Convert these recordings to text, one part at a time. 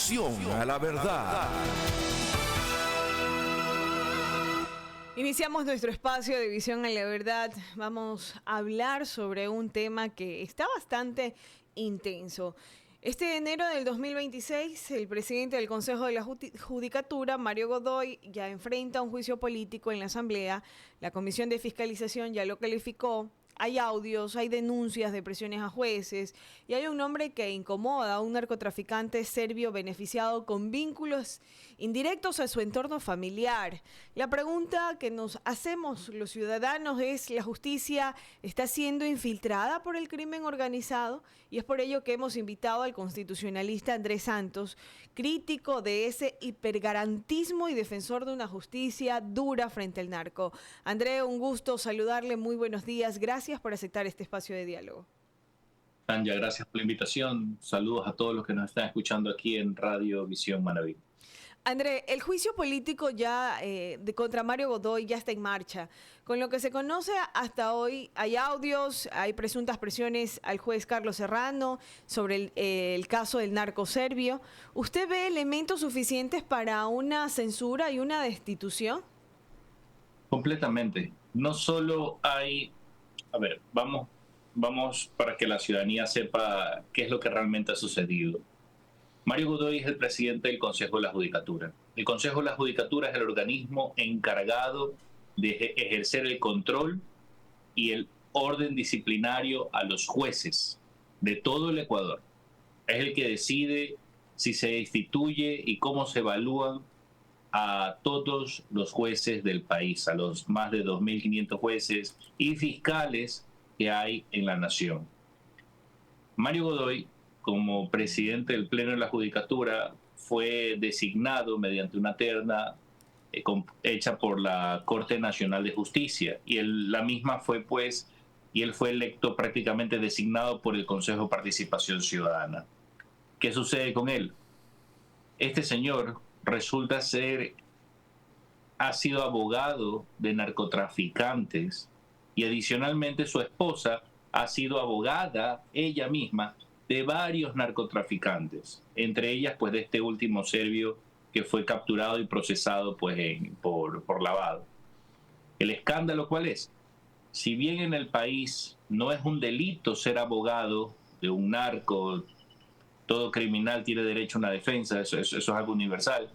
División a la verdad. Iniciamos nuestro espacio de Visión a la Verdad. Vamos a hablar sobre un tema que está bastante intenso. Este enero del 2026, el presidente del Consejo de la Judicatura, Mario Godoy, ya enfrenta un juicio político en la Asamblea. La Comisión de Fiscalización ya lo calificó. Hay audios, hay denuncias de presiones a jueces y hay un hombre que incomoda a un narcotraficante serbio beneficiado con vínculos indirectos a su entorno familiar. La pregunta que nos hacemos los ciudadanos es: ¿la justicia está siendo infiltrada por el crimen organizado? Y es por ello que hemos invitado al constitucionalista Andrés Santos, crítico de ese hipergarantismo y defensor de una justicia dura frente al narco. André, un gusto saludarle, muy buenos días, gracias por aceptar este espacio de diálogo. Tanya, gracias por la invitación. Saludos a todos los que nos están escuchando aquí en Radio Visión Manaví. André, el juicio político ya contra Mario Godoy ya está en marcha. Con lo que se conoce hasta hoy, hay audios, hay presuntas presiones al juez Carlos Serrano sobre el caso del narco serbio. ¿Usted ve elementos suficientes para una censura y una destitución? Completamente. No solo hay... A ver, vamos para que la ciudadanía sepa qué es lo que realmente ha sucedido. Mario Godoy es el presidente del Consejo de la Judicatura. El Consejo de la Judicatura es el organismo encargado de ejercer el control y el orden disciplinario a los jueces de todo el Ecuador. Es el que decide si se destituye y cómo se evalúan a todos los jueces del país, a los más de 2.500 jueces y fiscales que hay en la nación. Mario Godoy, como presidente del Pleno de la Judicatura, fue designado mediante una terna hecha por la Corte Nacional de Justicia, y la misma fue y él fue electo prácticamente designado por el Consejo de Participación Ciudadana. ¿Qué sucede con él? Este señor resulta ha sido abogado de narcotraficantes, y adicionalmente su esposa ha sido abogada ella misma de varios narcotraficantes, entre ellas pues de este último serbio que fue capturado y procesado pues por lavado. ¿El escándalo cuál es? Si bien en el país no es un delito ser abogado de un narco, todo criminal tiene derecho a una defensa, eso es algo universal,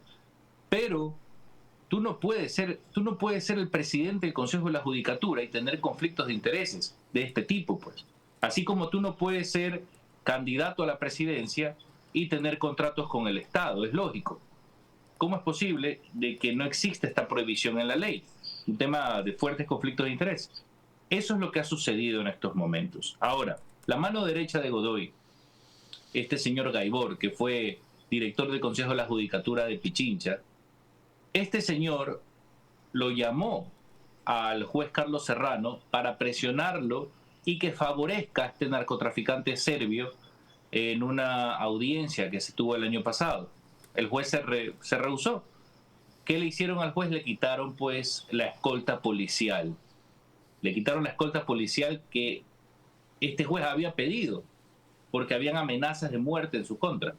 pero tú no puedes ser el presidente del Consejo de la Judicatura y tener conflictos de intereses de este tipo, pues. Así como tú no puedes ser candidato a la presidencia y tener contratos con el Estado, es lógico. ¿Cómo es posible de que no exista esta prohibición en la ley? Un tema de fuertes conflictos de intereses. Eso es lo que ha sucedido en estos momentos. Ahora, la mano derecha de Godoy, este señor Gaibor, que fue director del Consejo de la Judicatura de Pichincha, este señor lo llamó al juez Carlos Serrano para presionarlo y que favorezca a este narcotraficante serbio en una audiencia que se tuvo el año pasado. El juez se rehusó. ¿Qué le hicieron al juez? Le quitaron pues la escolta policial. Le quitaron la escolta policial que este juez había pedido, porque habían amenazas de muerte en su contra.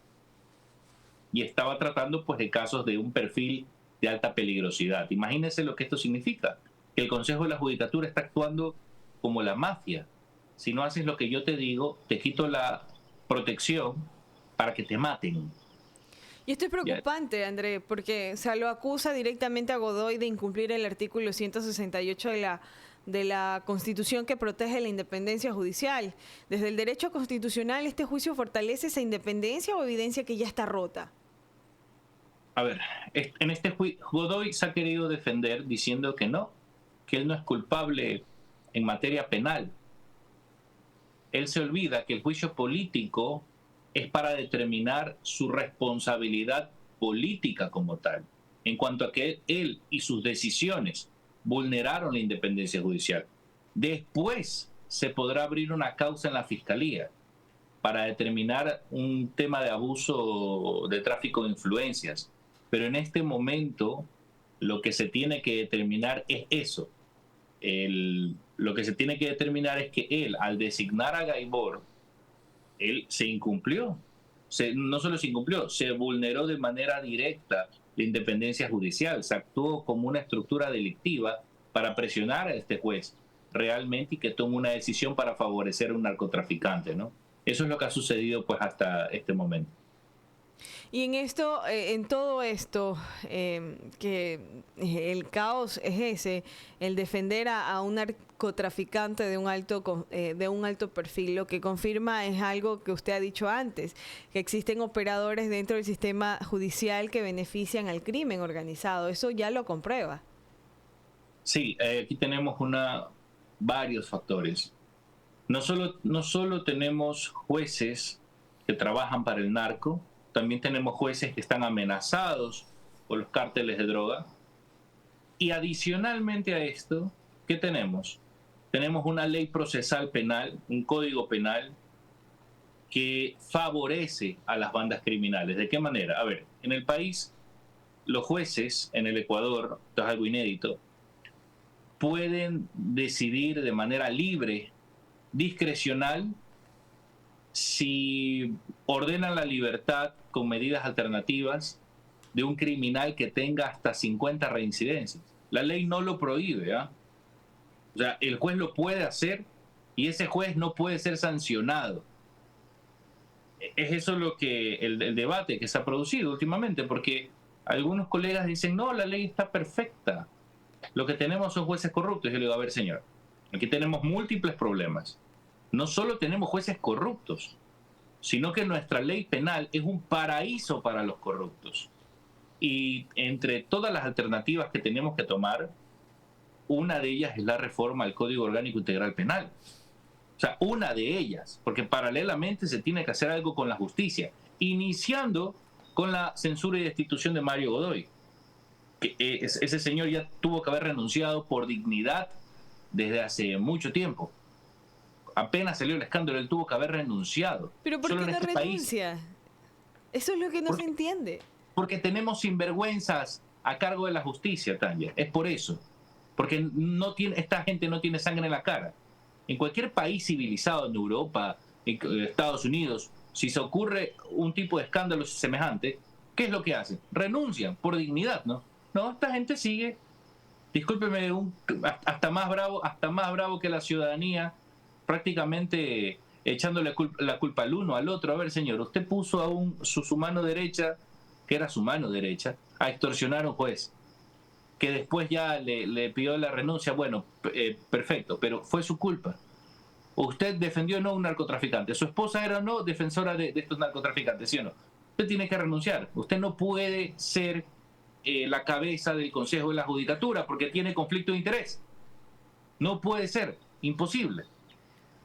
Y estaba tratando pues de casos de un perfil de alta peligrosidad. Imagínense lo que esto significa, que el Consejo de la Judicatura está actuando como la mafia. Si no haces lo que yo te digo, te quito la protección para que te maten. Y esto es preocupante, André, porque lo acusa directamente a Godoy de incumplir el artículo 168 de la Constitución, que protege la independencia judicial. Desde el derecho constitucional, ¿este juicio fortalece esa independencia o evidencia que ya está rota? A ver, en este juicio Godoy se ha querido defender diciendo que no, que él no es culpable en materia penal. Él se olvida que el juicio político es para determinar su responsabilidad política como tal, en cuanto a que él y sus decisiones vulneraron la independencia judicial. Después se podrá abrir una causa en la Fiscalía para determinar un tema de abuso de tráfico de influencias. Pero en este momento lo que se tiene que determinar es eso. Lo que se tiene que determinar es que él, al designar a Gaibor, él se incumplió. no solo se incumplió, se vulneró de manera directa la independencia judicial, se actuó como una estructura delictiva para presionar a este juez realmente y que tome una decisión para favorecer a un narcotraficante, ¿no? Eso es lo que ha sucedido pues hasta este momento. Y en todo esto, que el caos es ese, el defender a un narcotraficante de un alto perfil, lo que confirma es algo que usted ha dicho antes, que existen operadores dentro del sistema judicial que benefician al crimen organizado. Eso ya lo comprueba. Sí, aquí tenemos varios factores. No solo tenemos jueces que trabajan para el narco, también tenemos jueces que están amenazados por los cárteles de droga. Y adicionalmente a esto, ¿qué tenemos? Tenemos una ley procesal penal, un código penal que favorece a las bandas criminales. ¿De qué manera? A ver, en el país, los jueces en el Ecuador, esto es algo inédito, pueden decidir de manera libre, discrecional, si ordenan la libertad con medidas alternativas de un criminal que tenga hasta 50 reincidencias. La ley no lo prohíbe, ¿ah? O sea, el juez lo puede hacer y ese juez no puede ser sancionado. Es eso lo que el debate que se ha producido últimamente, porque algunos colegas dicen, no, la ley está perfecta. Lo que tenemos son jueces corruptos. Yo le digo, a ver, señor, aquí tenemos múltiples problemas. No solo tenemos jueces corruptos, sino que nuestra ley penal es un paraíso para los corruptos. Y entre todas las alternativas que tenemos que tomar, una de ellas es la reforma al Código Orgánico Integral Penal. O sea, una de ellas, porque paralelamente se tiene que hacer algo con la justicia, iniciando con la censura y destitución de Mario Godoy. Que ese señor ya tuvo que haber renunciado por dignidad desde hace mucho tiempo. Apenas salió el escándalo, él tuvo que haber renunciado. ¿Pero por qué no renuncia? Eso es lo que no se entiende. Porque tenemos sinvergüenzas a cargo de la justicia, Tanya. Es por eso. Porque esta gente no tiene sangre en la cara. En cualquier país civilizado, en Europa, en Estados Unidos, si se ocurre un tipo de escándalo semejante, ¿qué es lo que hacen? Renuncian por dignidad, ¿no? No, esta gente sigue, discúlpeme, hasta más bravo que la ciudadanía, prácticamente echándole la culpa al uno, al otro. A ver, señor, usted puso a su mano derecha, que era su mano derecha, a extorsionar a un juez, que después ya le pidió la renuncia. Bueno, perfecto, pero fue su culpa. Usted defendió o no a un narcotraficante. Su esposa era o no defensora de estos narcotraficantes, ¿sí o no? Usted tiene que renunciar. Usted no puede ser la cabeza del Consejo de la Judicatura porque tiene conflicto de interés. No puede ser, imposible.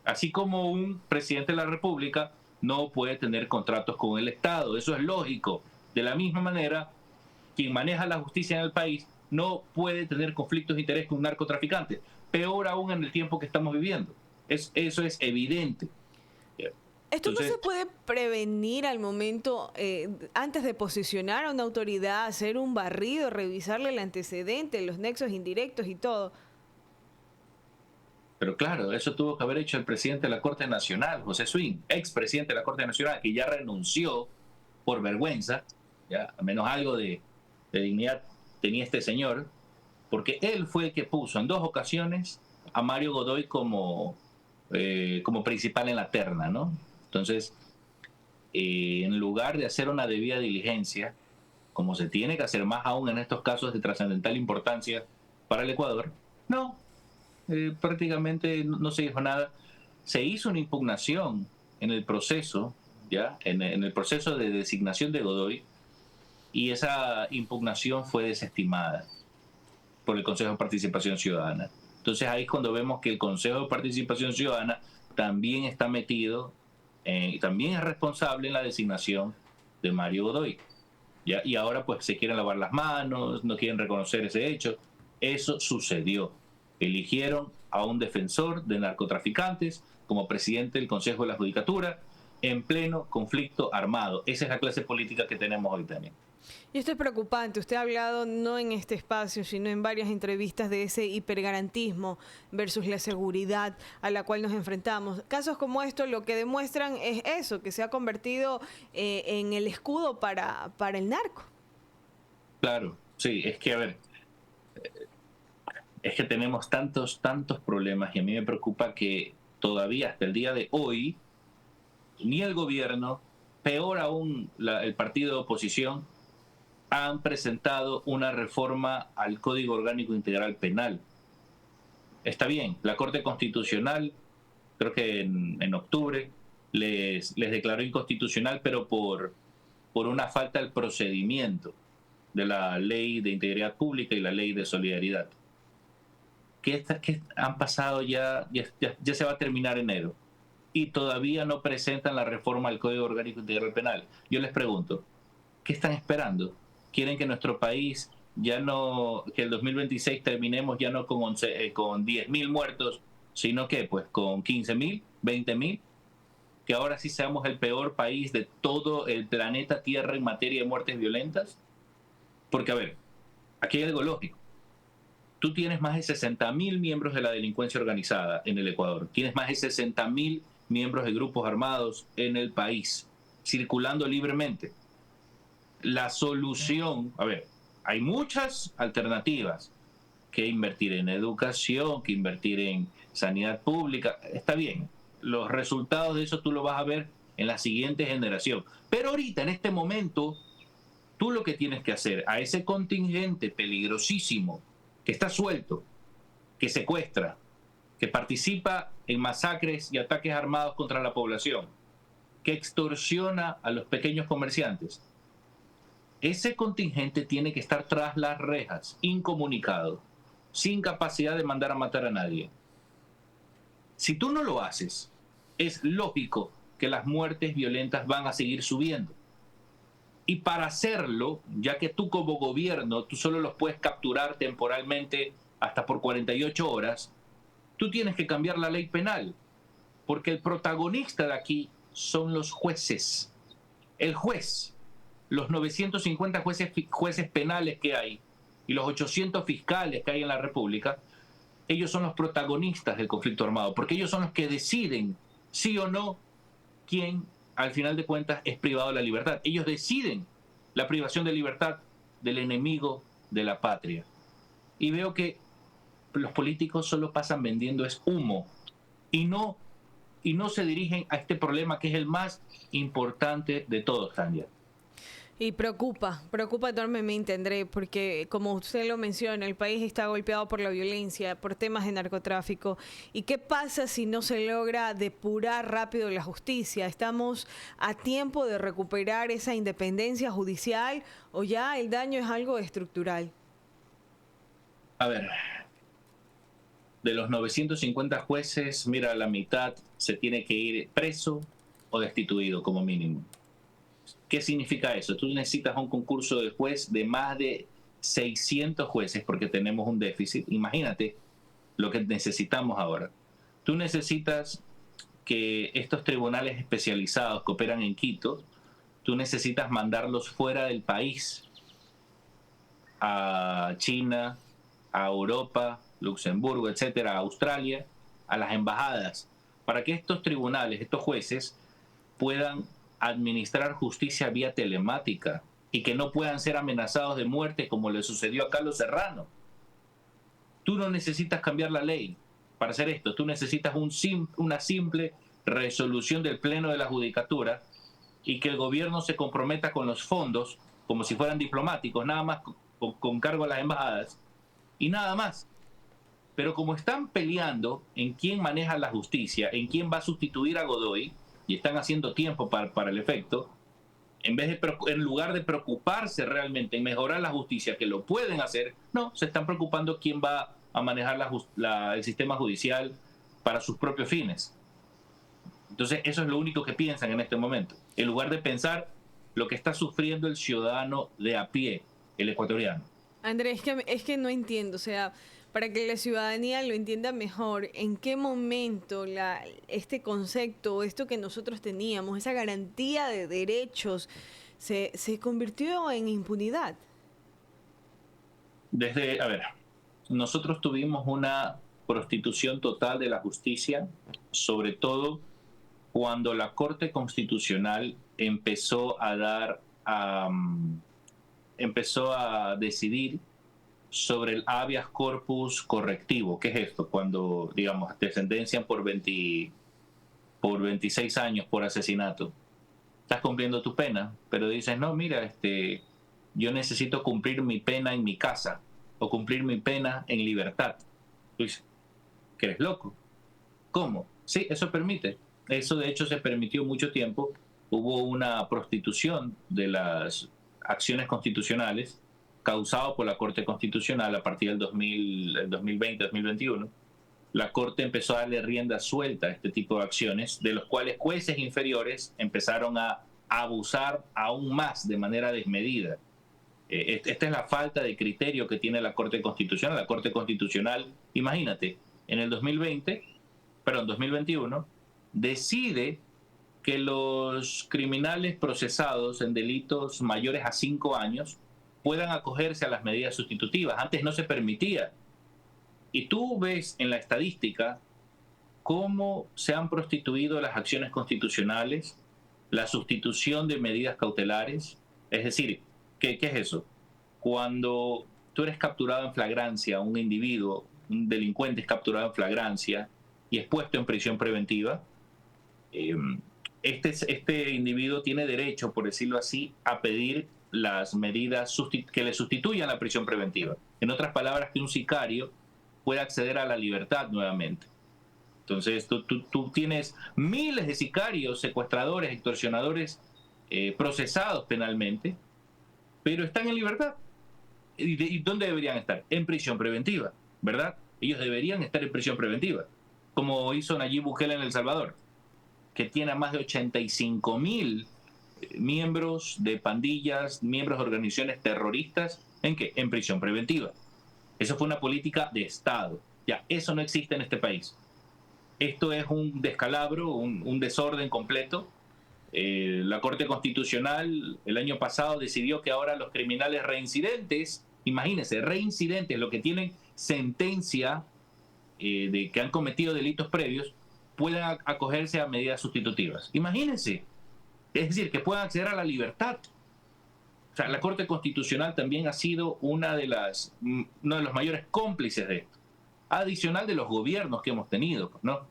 Así como un presidente de la República no puede tener contratos con el Estado, eso es lógico. De la misma manera, quien maneja la justicia en el país no puede tener conflictos de interés con un narcotraficante, peor aún en el tiempo que estamos viviendo. Eso es evidente. ¿Esto no se puede prevenir al momento, antes de posicionar a una autoridad, hacer un barrido, revisarle el antecedente, los nexos indirectos y todo? Pero claro, eso tuvo que haber hecho el presidente de la Corte Nacional, José Swing, expresidente de la Corte Nacional, que ya renunció por vergüenza, ya al menos algo de dignidad tenía este señor, porque él fue el que puso en 2 ocasiones a Mario Godoy como principal en la terna, ¿no? Entonces, en lugar de hacer una debida diligencia, como se tiene que hacer más aún en estos casos de trascendental importancia para el Ecuador, no, prácticamente no se dijo nada. Se hizo una impugnación en el proceso, ¿ya? En el proceso de designación de Godoy, y esa impugnación fue desestimada por el Consejo de Participación Ciudadana. Entonces ahí es cuando vemos que el Consejo de Participación Ciudadana también está metido y también es responsable en la designación de Mario Godoy. ¿Ya? Y ahora pues se quieren lavar las manos, no quieren reconocer ese hecho. Eso sucedió. Eligieron a un defensor de narcotraficantes como presidente del Consejo de la Judicatura en pleno conflicto armado. Esa es la clase política que tenemos hoy también. Y esto es preocupante. Usted ha hablado no en este espacio, sino en varias entrevistas de ese hipergarantismo versus la seguridad a la cual nos enfrentamos. Casos como estos lo que demuestran es eso, que se ha convertido en el escudo para el narco. Claro, sí, es que, a ver, es que tenemos tantos problemas y a mí me preocupa que todavía hasta el día de hoy, ni el gobierno, peor aún el partido de oposición, han presentado una reforma al Código Orgánico Integral Penal. Está bien, la Corte Constitucional, creo que en octubre, les declaró inconstitucional, pero por una falta del procedimiento de la Ley de Integridad Pública y la Ley de Solidaridad. Que han pasado ya se va a terminar enero y todavía no presentan la reforma al Código Orgánico Integral Penal. Yo les pregunto, ¿qué están esperando? ¿Quieren que nuestro país ya no, que el 2026 terminemos ya no con 10.000 muertos, sino que pues con 15.000, 20.000? Que ahora sí seamos el peor país de todo el planeta Tierra en materia de muertes violentas. Porque, a ver, aquí hay algo lógico. Tú tienes más de 60.000 miembros de la delincuencia organizada en el Ecuador. Tienes más de 60.000 miembros de grupos armados en el país, circulando libremente. La solución, a ver, hay muchas alternativas, que invertir en educación, que invertir en sanidad pública, está bien. Los resultados de eso tú lo vas a ver en la siguiente generación. Pero ahorita, en este momento, tú lo que tienes que hacer a ese contingente peligrosísimo que está suelto, que secuestra, que participa en masacres y ataques armados contra la población, que extorsiona a los pequeños comerciantes, ese contingente tiene que estar tras las rejas, incomunicado, sin capacidad de mandar a matar a nadie. Si tú no lo haces, es lógico que las muertes violentas van a seguir subiendo. Y para hacerlo, ya que tú como gobierno, tú solo los puedes capturar temporalmente hasta por 48 horas, tú tienes que cambiar la ley penal, porque el protagonista de aquí son los jueces. El juez, los 950 jueces penales que hay y los 800 fiscales que hay en la República, ellos son los protagonistas del conflicto armado, porque ellos son los que deciden sí o no quién al final de cuentas es privado de la libertad. Ellos deciden la privación de libertad del enemigo de la patria. Y veo que los políticos solo pasan vendiendo es humo y no se dirigen a este problema que es el más importante de todos, Tania. Y preocupa enormemente, André, porque como usted lo menciona, el país está golpeado por la violencia, por temas de narcotráfico. ¿Y qué pasa si no se logra depurar rápido la justicia? ¿Estamos a tiempo de recuperar esa independencia judicial o ya el daño es algo estructural? A ver, de los 950 jueces, mira, la mitad se tiene que ir preso o destituido como mínimo. ¿Qué significa eso? Tú necesitas un concurso de juez de más de 600 jueces porque tenemos un déficit. Imagínate lo que necesitamos ahora. Tú necesitas que estos tribunales especializados que operan en Quito, tú necesitas mandarlos fuera del país, a China, a Europa, Luxemburgo, etcétera, a Australia, a las embajadas, para que estos tribunales, estos jueces, puedan administrar justicia vía telemática y que no puedan ser amenazados de muerte como le sucedió a Carlos Serrano. Tú no necesitas cambiar la ley para hacer esto, tú necesitas una simple resolución del Pleno de la Judicatura y que el gobierno se comprometa con los fondos como si fueran diplomáticos, nada más con cargo a las embajadas y nada más. Pero como están peleando en quién maneja la justicia, en quién va a sustituir a Godoy, y están haciendo tiempo para el efecto, en lugar de preocuparse realmente en mejorar la justicia, que lo pueden hacer, no, se están preocupando quién va a manejar el sistema judicial para sus propios fines. Entonces, eso es lo único que piensan en este momento, en lugar de pensar lo que está sufriendo el ciudadano de a pie, el ecuatoriano. Andrés, es que no entiendo, o sea, para que la ciudadanía lo entienda mejor, ¿en qué momento este concepto, esto que nosotros teníamos, esa garantía de derechos, se convirtió en impunidad. A ver, nosotros tuvimos una prostitución total de la justicia, sobre todo cuando la Corte Constitucional empezó a decidir sobre el habeas corpus correctivo. ¿Qué es esto? Cuando, digamos, te sentencian por 26 años por asesinato. Estás cumpliendo tu pena, pero dices, no, mira, yo necesito cumplir mi pena en mi casa o cumplir mi pena en libertad. Tú dices, que eres loco. ¿Cómo? Sí, eso permite. Eso de hecho se permitió mucho tiempo. Hubo una prostitución de las acciones constitucionales causado por la Corte Constitucional a partir del 2020-2021. La Corte empezó a darle rienda suelta a este tipo de acciones, de los cuales jueces inferiores empezaron a abusar aún más de manera desmedida. Esta es la falta de criterio que tiene la Corte Constitucional. La Corte Constitucional, imagínate, en el 2021, decide que los criminales procesados en delitos mayores a 5 años puedan acogerse a las medidas sustitutivas. Antes no se permitía. Y tú ves en la estadística cómo se han prostituido las acciones constitucionales, la sustitución de medidas cautelares. Es decir, ¿qué es eso? Cuando tú eres capturado en flagrancia, un individuo, un delincuente es capturado en flagrancia y es puesto en prisión preventiva, este individuo tiene derecho, por decirlo así, a pedir las medidas que le sustituyan la prisión preventiva. En otras palabras, que un sicario pueda acceder a la libertad nuevamente. Entonces, tú tienes miles de sicarios, secuestradores, extorsionadores procesados penalmente, pero están en libertad. ¿Y dónde deberían estar? En prisión preventiva, ¿verdad? Ellos deberían estar en prisión preventiva, como hizo Nayib Bukele en El Salvador, que tiene a más de 85,000 miembros de pandillas, miembros de organizaciones terroristas, ¿en qué? En prisión preventiva. Eso fue una política de Estado. Ya, eso no existe en este país. Esto es un descalabro, un desorden completo. La Corte Constitucional el año pasado decidió que ahora los criminales reincidentes, imagínense, reincidentes, los que tienen sentencia de que han cometido delitos previos, puedan acogerse a medidas sustitutivas. Imagínense. Es decir, que puedan acceder a la libertad. O sea, la Corte Constitucional también ha sido uno de los mayores cómplices de esto. Adicional de los gobiernos que hemos tenido, ¿no?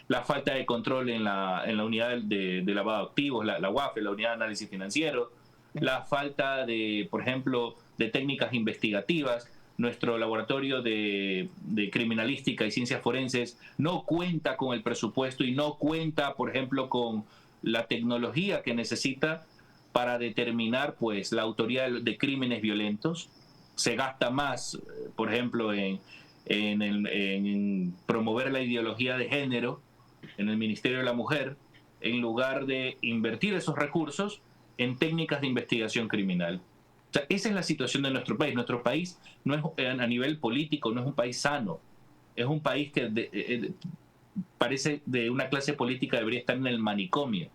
La falta de control en la unidad de lavado de activos, la UAFE, la unidad de análisis financiero, la falta de, por ejemplo, de técnicas investigativas. Nuestro laboratorio de criminalística y ciencias forenses no cuenta con el presupuesto y no cuenta, por ejemplo, con la tecnología que necesita para determinar, pues, la autoría de crímenes violentos. Se gasta más, por ejemplo, en promover la ideología de género en el Ministerio de la Mujer, en lugar de invertir esos recursos en técnicas de investigación criminal. O sea, esa es la situación de nuestro país. Nuestro país no es, a nivel político, no es un país sano. Es un país que parece de una clase política debería estar en el manicomio.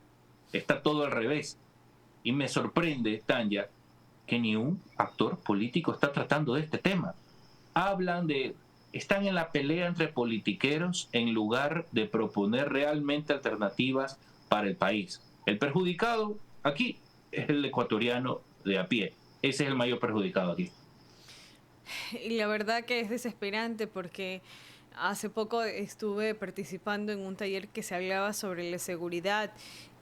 Está todo al revés. Y me sorprende, Tanya, que ni un actor político está tratando de este tema. Están en la pelea entre politiqueros en lugar de proponer realmente alternativas para el país. El perjudicado aquí es el ecuatoriano de a pie. Ese es el mayor perjudicado aquí. Y la verdad que es desesperante porque hace poco estuve participando en un taller que se hablaba sobre la seguridad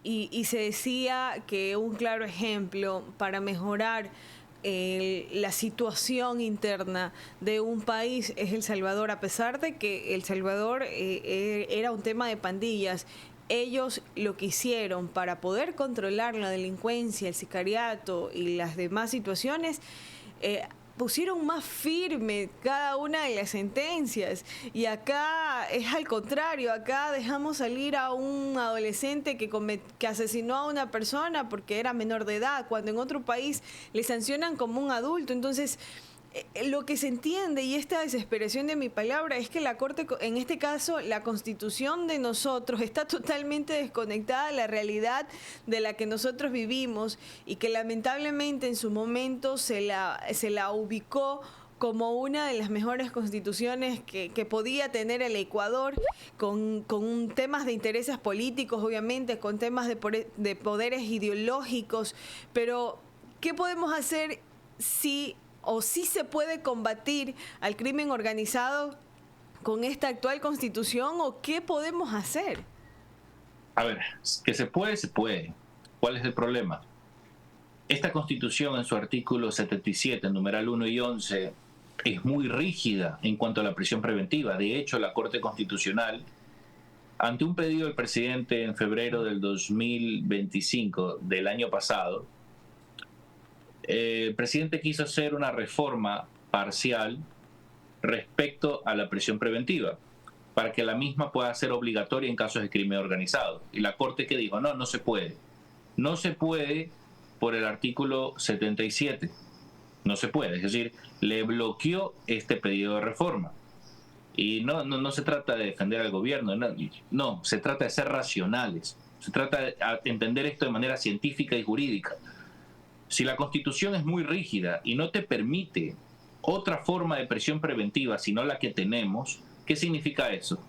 y se decía que un claro ejemplo para mejorar la situación interna de un país es El Salvador. A pesar de que El Salvador era un tema de pandillas, ellos lo que hicieron para poder controlar la delincuencia, el sicariato y las demás situaciones, pusieron más firme cada una de las sentencias. Y acá es al contrario, acá dejamos salir a un adolescente que asesinó a una persona porque era menor de edad, cuando en otro país le sancionan como un adulto. Entonces, lo que se entiende y esta desesperación de mi palabra es que la Corte, en este caso, la Constitución de nosotros está totalmente desconectada de la realidad de la que nosotros vivimos y que lamentablemente en su momento se la ubicó como una de las mejores constituciones que podía tener el Ecuador, con temas de intereses políticos, obviamente, con temas de poderes ideológicos, pero ¿qué podemos hacer si se puede combatir al crimen organizado con esta actual constitución, o qué podemos hacer? A ver, que se puede, se puede. ¿Cuál es el problema? Esta constitución en su artículo 77, numeral 1 y 11, es muy rígida en cuanto a la prisión preventiva. De hecho, la Corte Constitucional, ante un pedido del presidente en febrero del 2025 del año pasado, el presidente quiso hacer una reforma parcial respecto a la prisión preventiva, para que la misma pueda ser obligatoria en casos de crimen organizado. Y la Corte, que dijo, no se puede. No se puede por el artículo 77. No se puede, es decir, le bloqueó este pedido de reforma. Y no se trata de defender al gobierno, no, se trata de ser racionales. Se trata de entender esto de manera científica y jurídica. Si la Constitución es muy rígida y no te permite otra forma de prisión preventiva sino la que tenemos, ¿qué significa eso?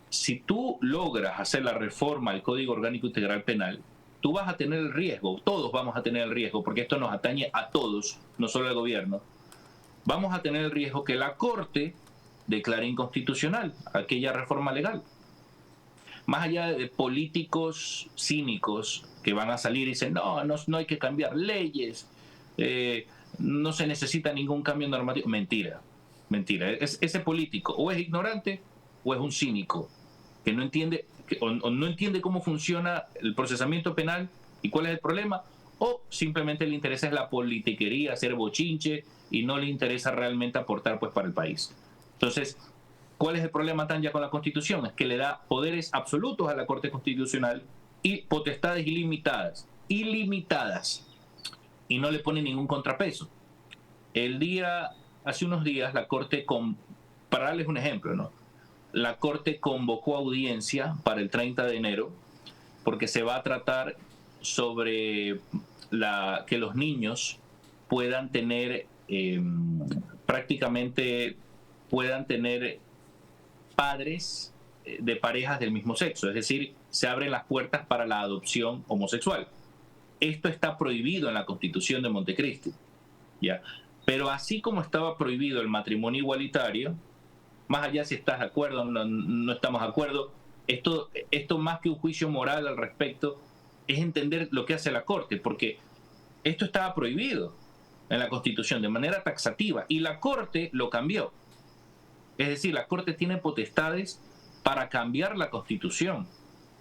Si tú logras hacer la reforma al Código Orgánico Integral Penal, tú vas a tener el riesgo, todos vamos a tener el riesgo, porque esto nos atañe a todos, no solo al gobierno, vamos a tener el riesgo que la Corte declare inconstitucional aquella reforma legal. Más allá de políticos cínicos que van a salir y dicen, no hay que cambiar leyes, no se necesita ningún cambio normativo. Mentira. Ese político o es ignorante o es un cínico que no entiende o no entiende cómo funciona el procesamiento penal y cuál es el problema, o simplemente le interesa la politiquería, hacer bochinche y no le interesa realmente aportar pues para el país. Entonces, ¿cuál es el problema, Tanya, con la Constitución? Es que le da poderes absolutos a la Corte Constitucional y potestades ilimitadas, y no le pone ningún contrapeso. Hace unos días, la Corte, para darles un ejemplo, ¿no? La Corte convocó audiencia para el 30 de enero porque se va a tratar sobre que los niños puedan tener padres de parejas del mismo sexo, es decir, se abren las puertas para la adopción homosexual. Esto está prohibido en la Constitución de Montecristi, ¿ya? Pero así como estaba prohibido el matrimonio igualitario, más allá si estás de acuerdo o no estamos de acuerdo, esto más que un juicio moral al respecto, es entender lo que hace la Corte, porque esto estaba prohibido en la Constitución de manera taxativa y la Corte lo cambió. Es decir, la Corte tiene potestades para cambiar la Constitución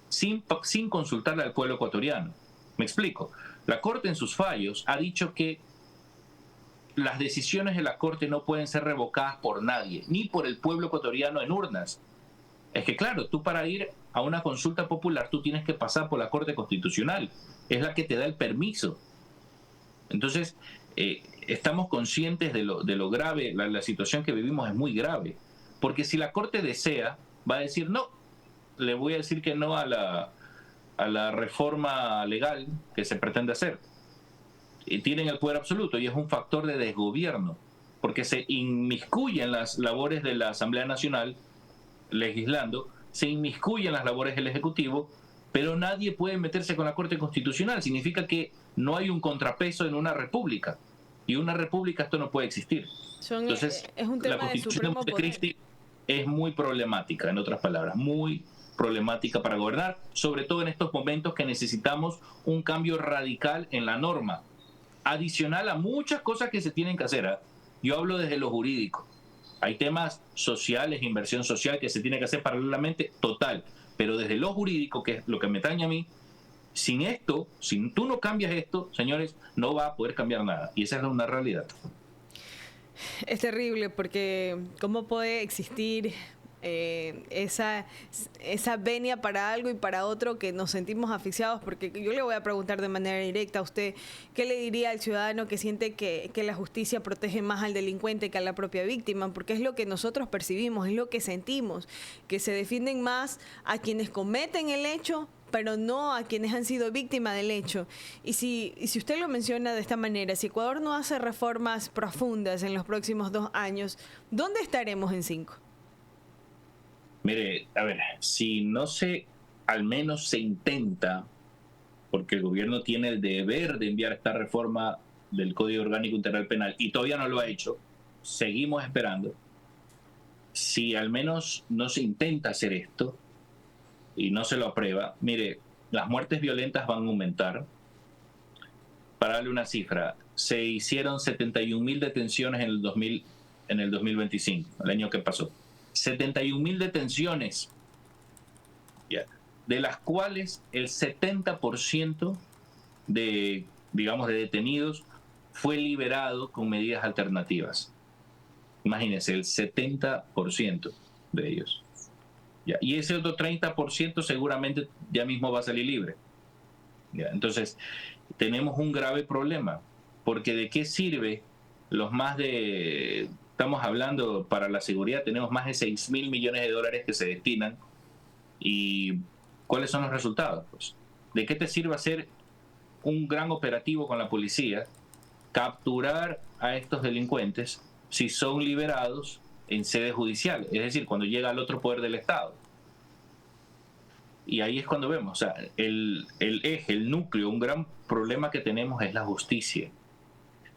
sin consultarle al pueblo ecuatoriano. Me explico. La Corte en sus fallos ha dicho que las decisiones de la Corte no pueden ser revocadas por nadie, ni por el pueblo ecuatoriano en urnas. Es que claro, tú para ir a una consulta popular tú tienes que pasar por la Corte Constitucional, es la que te da el permiso. Entonces, estamos conscientes de lo grave, la situación que vivimos es muy grave, porque si la Corte desea, va a decir no, le voy a decir que no a la reforma legal que se pretende hacer. Tienen el poder absoluto y es un factor de desgobierno, porque se inmiscuye en las labores de la Asamblea Nacional, legislando, se inmiscuye en las labores del Ejecutivo, pero nadie puede meterse con la Corte Constitucional. Significa que no hay un contrapeso en una república, y una república esto no puede existir. Entonces, es un tema la Constitución de Montecristi es muy problemática, en otras palabras, muy problemática para gobernar, sobre todo en estos momentos que necesitamos un cambio radical en la norma, adicional a muchas cosas que se tienen que hacer. Yo hablo desde lo jurídico. Hay temas sociales, inversión social que se tiene que hacer paralelamente, total. Pero desde lo jurídico, que es lo que me atañe a mí, sin tú no cambias esto, señores, no va a poder cambiar nada. Y esa es una realidad. Es terrible porque ¿cómo puede existir esa venia para algo y para otro, que nos sentimos asfixiados. Porque yo le voy a preguntar de manera directa a usted, ¿qué le diría al ciudadano que siente que la justicia protege más al delincuente que a la propia víctima? Porque es lo que nosotros percibimos, es lo que sentimos, que se defienden más a quienes cometen el hecho, pero no a quienes han sido víctimas del hecho. Y si usted lo menciona de esta manera, si Ecuador no hace reformas profundas en los próximos 2 años, ¿dónde estaremos en 5? Mire, a ver, si no se, al menos se intenta, porque el gobierno tiene el deber de enviar esta reforma del Código Orgánico Integral Penal y todavía no lo ha hecho, seguimos esperando. Si al menos no se intenta hacer esto y no se lo aprueba, mire, las muertes violentas van a aumentar. Para darle una cifra, se hicieron 71.000 detenciones en el 2025, el año que pasó. 71.000 detenciones, yeah, de las cuales el 70% de detenidos fue liberado con medidas alternativas. Imagínense, el 70% de ellos. Yeah. Y ese otro 30% seguramente ya mismo va a salir libre. Yeah. Entonces, tenemos un grave problema, porque ¿de qué sirve los más de... Estamos hablando, para la seguridad tenemos más de 6.000 millones de dólares que se destinan, y ¿cuáles son los resultados? Pues, ¿de qué te sirve hacer un gran operativo con la policía, capturar a estos delincuentes si son liberados en sede judicial? Es decir, cuando llega al otro poder del Estado. Y ahí es cuando vemos, o sea, el eje, el núcleo, un gran problema que tenemos es la justicia.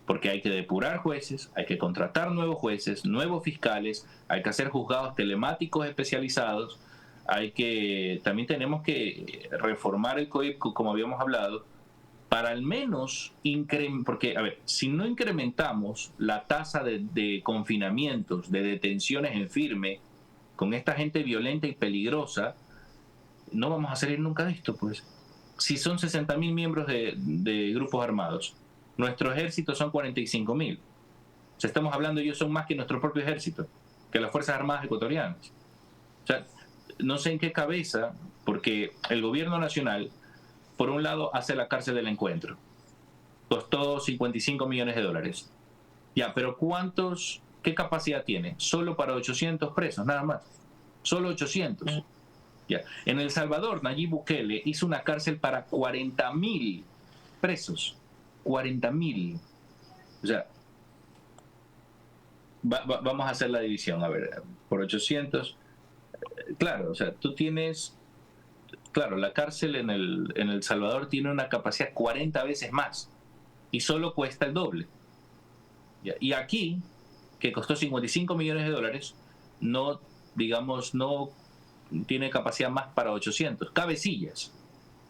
Porque hay que depurar jueces, hay que contratar nuevos jueces, nuevos fiscales, hay que hacer juzgados telemáticos especializados, también tenemos que reformar el código, como habíamos hablado, para al menos porque, a ver, si no incrementamos la tasa de confinamientos, de detenciones en firme con esta gente violenta y peligrosa, no vamos a salir nunca de esto, pues. Si son 60.000 miembros de grupos armados, nuestro ejército son 45.000. O sea, estamos hablando, ellos son más que nuestro propio ejército, que las Fuerzas Armadas ecuatorianas. O sea, no sé en qué cabeza, porque el gobierno nacional, por un lado, hace la cárcel del encuentro. Costó 55 millones de dólares. Ya, pero ¿qué capacidad tiene? Solo para 800 presos, nada más. Solo 800. Ya. En El Salvador, Nayib Bukele hizo una cárcel para 40.000 presos. 40.000. O sea, vamos a hacer la división, a ver, por 800. Claro, o sea, tú tienes, claro, la cárcel en El Salvador tiene una capacidad 40 veces más y solo cuesta el doble. Y aquí, que costó 55 millones de dólares, no tiene capacidad más para 800. Cabecillas,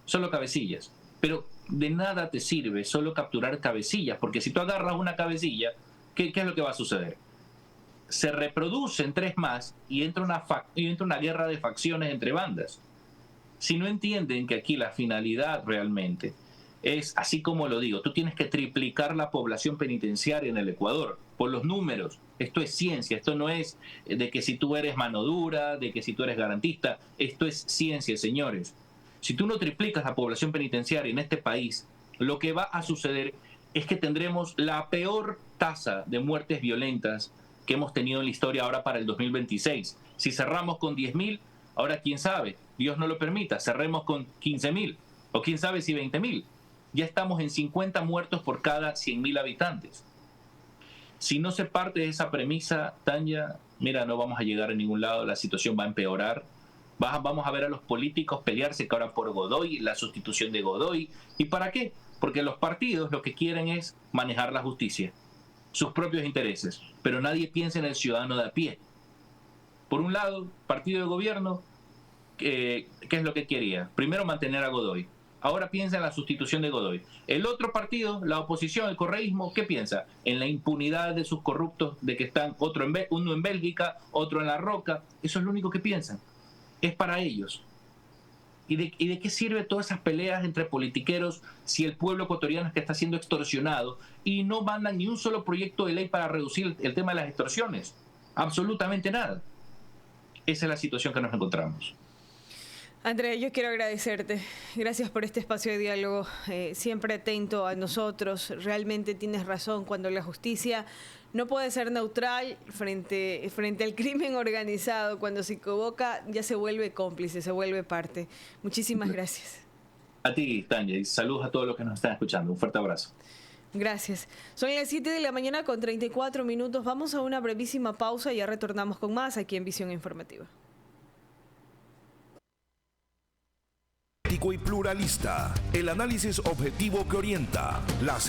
solo cabecillas. Pero de nada te sirve solo capturar cabecillas, porque si tú agarras una cabecilla, ¿qué es lo que va a suceder? Se reproducen 3 más y entra una guerra de facciones entre bandas. Si no entienden que aquí la finalidad realmente es, así como lo digo, tú tienes que triplicar la población penitenciaria en el Ecuador, por los números. Esto es ciencia, esto no es de que si tú eres mano dura, de que si tú eres garantista, esto es ciencia, señores. Si tú no triplicas la población penitenciaria en este país, lo que va a suceder es que tendremos la peor tasa de muertes violentas que hemos tenido en la historia ahora para el 2026. Si cerramos con 10.000, ahora quién sabe, Dios no lo permita, cerremos con 15.000, o quién sabe si 20.000. Ya estamos en 50 muertos por cada 100.000 habitantes. Si no se parte de esa premisa, Tanya, mira, no vamos a llegar a ningún lado, la situación va a empeorar. Vamos a ver a los políticos pelearse que ahora por Godoy, la sustitución de Godoy. ¿Y para qué? Porque los partidos lo que quieren es manejar la justicia, sus propios intereses, pero nadie piensa en el ciudadano de a pie. Por un lado, partido de gobierno, ¿qué es lo que quería? Primero mantener a Godoy. Ahora piensa en la sustitución de Godoy. El otro partido, la oposición, el correísmo, ¿qué piensa? En la impunidad de sus corruptos, de que están uno en Bélgica, otro en La Roca. Eso es lo único que piensan. Es para ellos. ¿Y de qué sirve todas esas peleas entre politiqueros si el pueblo ecuatoriano es que está siendo extorsionado y no mandan ni un solo proyecto de ley para reducir el tema de las extorsiones? Absolutamente nada. Esa es la situación que nos encontramos. Andrea, yo quiero agradecerte. Gracias por este espacio de diálogo, siempre atento a nosotros. Realmente tienes razón, cuando la justicia no puede ser neutral frente al crimen organizado, cuando se equivoca ya se vuelve cómplice, se vuelve parte. Muchísimas gracias. A ti, Tanya, y saludos a todos los que nos están escuchando. Un fuerte abrazo. Gracias. Son las 7 de la mañana con 34 minutos. Vamos a una brevísima pausa y ya retornamos con más aquí en Visión Informativa. Y pluralista, el análisis objetivo que orienta las